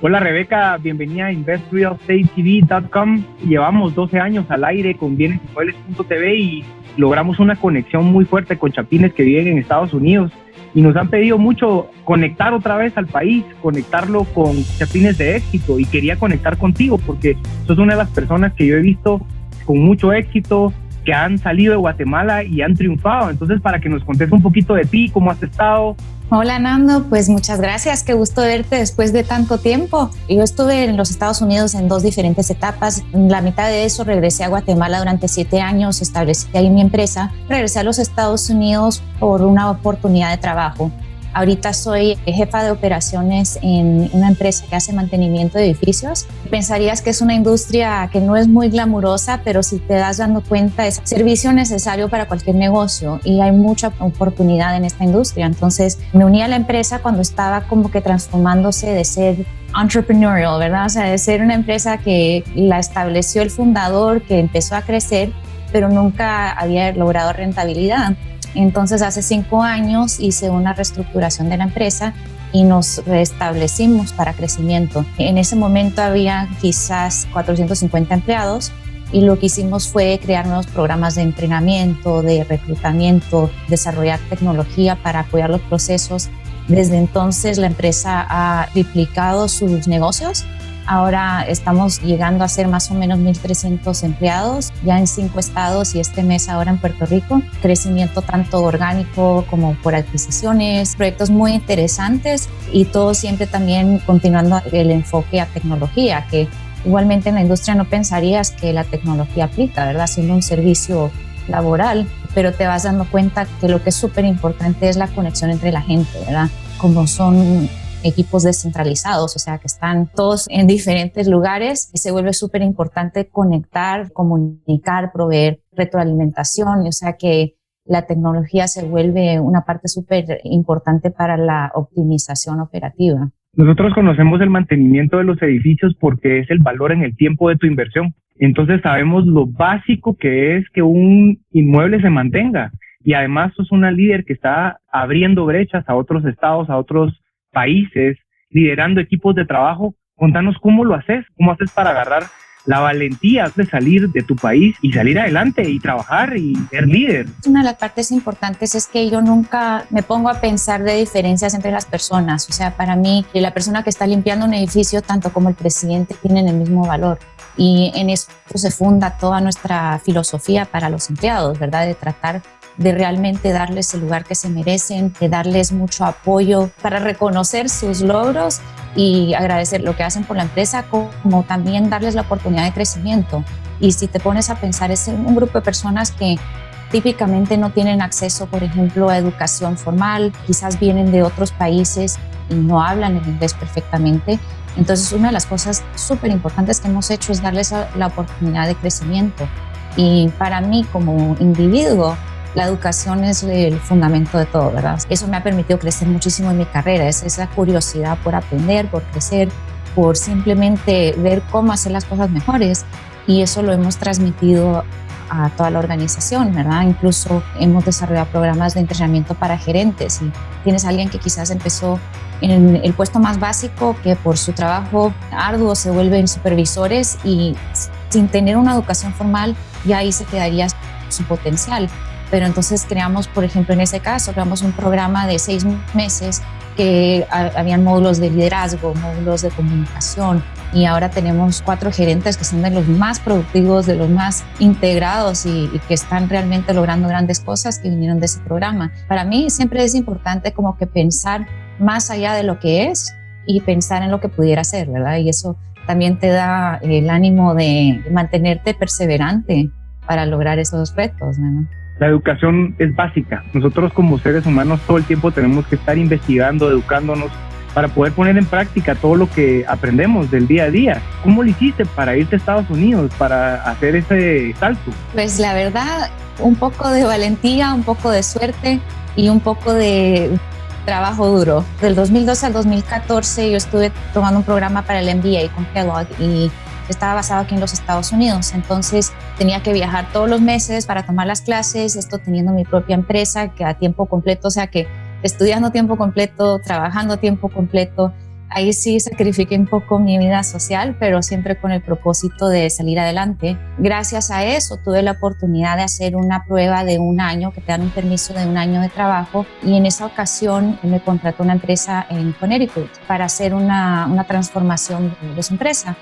Hola Rebeca, bienvenida a InvestRealEstateTV.com. Llevamos 12 años al aire con bienesinmuebles.tv y logramos una conexión muy fuerte con chapines que viven en Estados Unidos y nos han pedido mucho conectar otra vez al país, conectarlo con chapines de éxito, y quería conectar contigo porque sos una de las personas que yo he visto con mucho éxito, que han salido de Guatemala y han triunfado. Entonces, para que nos contes un poquito de ti, cómo has estado. Hola Nando, pues muchas gracias, qué gusto verte después de tanto tiempo. Yo estuve en los Estados Unidos en 2 diferentes etapas. En la mitad de eso regresé a Guatemala durante 7 años, establecí ahí mi empresa. Regresé a los Estados Unidos por una oportunidad de trabajo. Ahorita soy jefa de operaciones en una empresa que hace mantenimiento de edificios. Pensarías que es una industria que no es muy glamurosa, pero si te das dando cuenta es servicio necesario para cualquier negocio y hay mucha oportunidad en esta industria. Entonces me uní a la empresa cuando estaba como que transformándose de ser entrepreneurial, ¿verdad? O sea, de ser una empresa que la estableció el fundador, que empezó a crecer, pero nunca había logrado rentabilidad. Entonces, hace 5 años hice una reestructuración de la empresa y nos restablecimos para crecimiento. En ese momento había quizás 450 empleados y lo que hicimos fue crear nuevos programas de entrenamiento, de reclutamiento, desarrollar tecnología para apoyar los procesos. Desde entonces, la empresa ha triplicado sus negocios. Ahora estamos llegando a ser más o menos 1,300 empleados, ya en 5 estados y este mes ahora en Puerto Rico. Crecimiento tanto orgánico como por adquisiciones, proyectos muy interesantes y todo siempre también continuando el enfoque a tecnología, que igualmente en la industria no pensarías que la tecnología aplica, ¿verdad? Siendo un servicio laboral, pero te vas dando cuenta que lo que es súper importante es la conexión entre la gente, ¿verdad? Como son equipos descentralizados, o sea, que están todos en diferentes lugares, y se vuelve súper importante conectar, comunicar, proveer retroalimentación, o sea, que la tecnología se vuelve una parte súper importante para la optimización operativa. Nosotros conocemos el mantenimiento de los edificios porque es el valor en el tiempo de tu inversión. Entonces sabemos lo básico que es que un inmueble se mantenga, y además sos una líder que está abriendo brechas a otros estados, a otros países, liderando equipos de trabajo. Contanos cómo lo haces, cómo haces para agarrar la valentía de salir de tu país y salir adelante y trabajar y ser líder. Una de las partes importantes es que yo nunca me pongo a pensar de diferencias entre las personas. O sea, para mí, la persona que está limpiando un edificio, tanto como el presidente, tienen el mismo valor. Y en eso se funda toda nuestra filosofía para los empleados, ¿verdad? De tratar de realmente darles el lugar que se merecen, de darles mucho apoyo para reconocer sus logros y agradecer lo que hacen por la empresa, como también darles la oportunidad de crecimiento. Y si te pones a pensar, es un grupo de personas que típicamente no tienen acceso, por ejemplo, a educación formal, quizás vienen de otros países y no hablan el inglés perfectamente. Entonces, una de las cosas súper importantes que hemos hecho es darles la oportunidad de crecimiento. Y para mí, como individuo, la educación es el fundamento de todo, ¿verdad? Eso me ha permitido crecer muchísimo en mi carrera, es esa curiosidad por aprender, por crecer, por simplemente ver cómo hacer las cosas mejores, y eso lo hemos transmitido a toda la organización, ¿verdad? Incluso hemos desarrollado programas de entrenamiento para gerentes, y tienes a alguien que quizás empezó en el puesto más básico, que por su trabajo arduo se vuelven supervisores y sin tener una educación formal ya ahí se quedaría su potencial. Pero entonces creamos, por ejemplo, en ese caso, creamos un programa de 6 meses que habían módulos de liderazgo, módulos de comunicación, y ahora tenemos 4 gerentes que son de los más productivos, de los más integrados y que están realmente logrando grandes cosas que vinieron de ese programa. Para mí siempre es importante como que pensar más allá de lo que es y pensar en lo que pudiera ser, ¿verdad? Y eso también te da el ánimo de mantenerte perseverante para lograr esos retos, ¿no? La educación es básica. Nosotros como seres humanos todo el tiempo tenemos que estar investigando, educándonos para poder poner en práctica todo lo que aprendemos del día a día. ¿Cómo lo hiciste para irte a Estados Unidos, para hacer ese salto? Pues la verdad, un poco de valentía, un poco de suerte y un poco de trabajo duro. Del 2012 al 2014 yo estuve tomando un programa para el MBA con Kellogg y estaba basado aquí en los Estados Unidos, entonces tenía que viajar todos los meses para tomar las clases, esto teniendo mi propia empresa que a tiempo completo, o sea que estudiando a tiempo completo, trabajando a tiempo completo, Ahí sí sacrifiqué un poco mi vida social, pero siempre con el propósito de salir adelante. Gracias a eso tuve la oportunidad de hacer una prueba de 1 año, que te dan un permiso de 1 año de trabajo, y en esa ocasión me contrató una empresa en Connecticut para hacer una transformación de su empresa.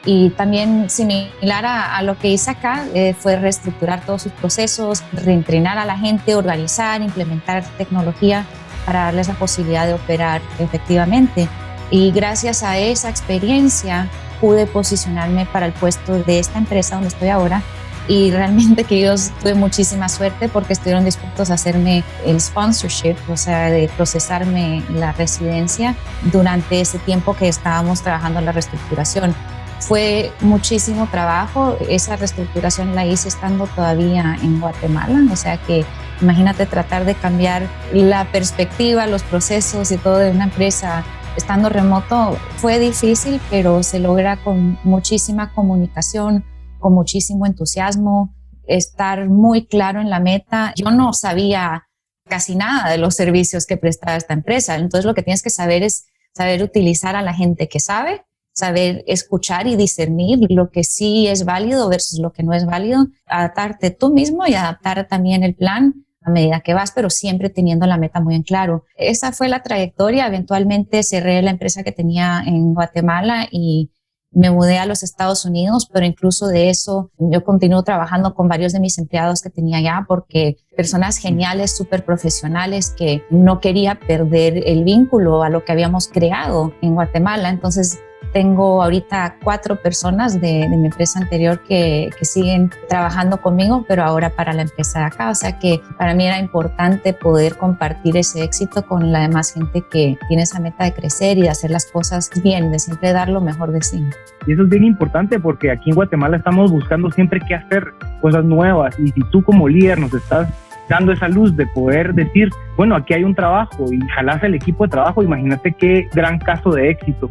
Y también similar a lo que hice acá, fue reestructurar todos sus procesos, reentrenar a la gente, organizar, implementar tecnología para darles la posibilidad de operar efectivamente. Y gracias a esa experiencia pude posicionarme para el puesto de esta empresa donde estoy ahora, y realmente que yo tuve muchísima suerte porque estuvieron dispuestos a hacerme el sponsorship, o sea, de procesarme la residencia durante ese tiempo que estábamos trabajando en la reestructuración. Fue muchísimo trabajo, esa reestructuración la hice estando todavía en Guatemala, o sea que imagínate tratar de cambiar la perspectiva, los procesos y todo de una empresa estando remoto. Fue difícil, pero se logra con muchísima comunicación, con muchísimo entusiasmo, estar muy claro en la meta. Yo no sabía casi nada de los servicios que prestaba esta empresa, entonces lo que tienes que saber es saber utilizar a la gente que sabe, saber escuchar y discernir lo que sí es válido versus lo que no es válido, adaptarte tú mismo y adaptar también el plan a medida que vas, pero siempre teniendo la meta muy en claro. Esa fue la trayectoria. Eventualmente cerré la empresa que tenía en Guatemala y me mudé a los Estados Unidos, pero incluso de eso yo continúo trabajando con varios de mis empleados que tenía allá, porque personas geniales, súper profesionales, que no quería perder el vínculo a lo que habíamos creado en Guatemala. Entonces tengo ahorita 4 personas de mi empresa anterior que siguen trabajando conmigo, pero ahora para la empresa de acá. O sea que para mí era importante poder compartir ese éxito con la demás gente que tiene esa meta de crecer y de hacer las cosas bien, de siempre dar lo mejor de sí. Y eso es bien importante porque aquí en Guatemala estamos buscando siempre qué hacer, cosas nuevas. Y si tú como líder nos estás dando esa luz de poder decir, bueno, aquí hay un trabajo y jalás el equipo de trabajo, imagínate qué gran caso de éxito.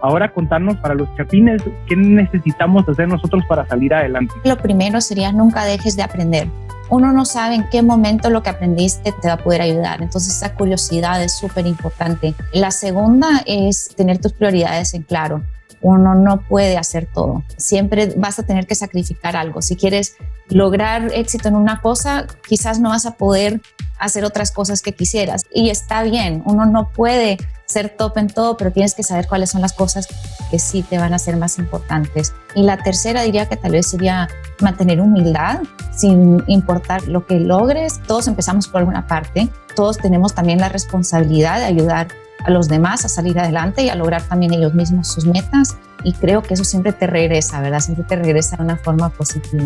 Ahora contarnos para los chapines, ¿qué necesitamos hacer nosotros para salir adelante? Lo primero sería nunca dejes de aprender. Uno no sabe en qué momento lo que aprendiste te va a poder ayudar, entonces esa curiosidad es súper importante. La segunda es tener tus prioridades en claro. Uno no puede hacer todo, siempre vas a tener que sacrificar algo. Si quieres lograr éxito en una cosa, quizás no vas a poder hacer otras cosas que quisieras, y está bien. Uno no puede ser top en todo, pero tienes que saber cuáles son las cosas que sí te van a ser más importantes. Y la tercera diría que tal vez sería mantener humildad, sin importar lo que logres. Todos empezamos por alguna parte, todos tenemos también la responsabilidad de ayudar a los demás a salir adelante y a lograr también ellos mismos sus metas, y creo que eso siempre te regresa, ¿verdad? Siempre te regresa de una forma positiva.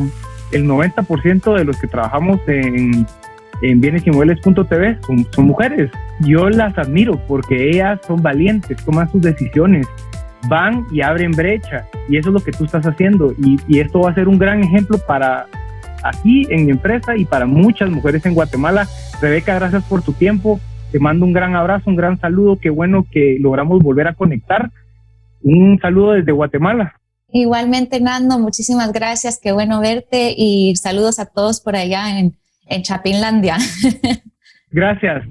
El 90% de los que trabajamos en bienesymuebles.tv son mujeres. Yo las admiro porque ellas son valientes, toman sus decisiones, van y abren brecha, y eso es lo que tú estás haciendo, y esto va a ser un gran ejemplo para aquí en mi empresa y para muchas mujeres en Guatemala. Rebeca, gracias por tu tiempo, te mando un gran abrazo, un gran saludo, qué bueno que logramos volver a conectar. Un saludo desde Guatemala. Igualmente, Nando, muchísimas gracias, qué bueno verte, y saludos a todos por allá en Chapinlandia. Gracias.